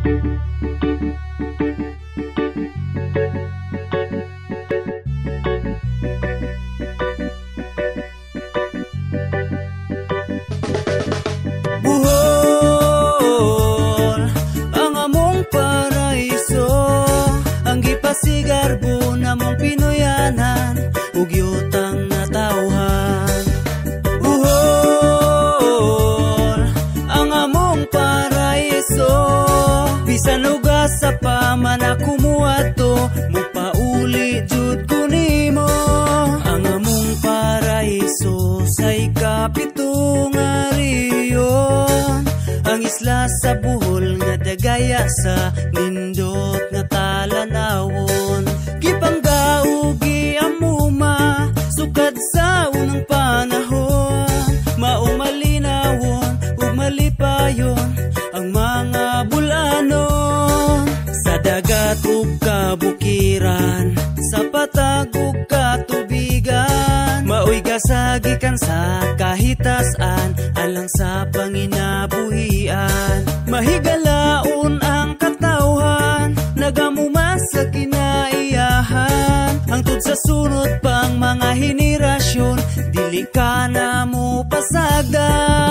Buhol ang among paraiso, ang gipasigarbo namong Pinoyanan ug yutang natawhan. Buhol ang among paraiso, bisan ugas sa paman ako muadto, mupauli jud ko nimo. Ang among paraiso sa ikapitong ariyon, ang isla sa Bohol nga dagaya sa nindot nga talanawon. Gipanggaugi amuma sukad sa unang panahon, maong malinawon ug malipayon ang mga bulanon. Sa dagat ug kabukiran, sa patag ug katubigan, maoy gasagikan sa kahitasan alang sa panginabuhian. Mahigalaon ang katawhan, nagamuma sa kinaiyahan, hangtod sa sunod pang mga henerasyon, dili ka na mo pasagdan.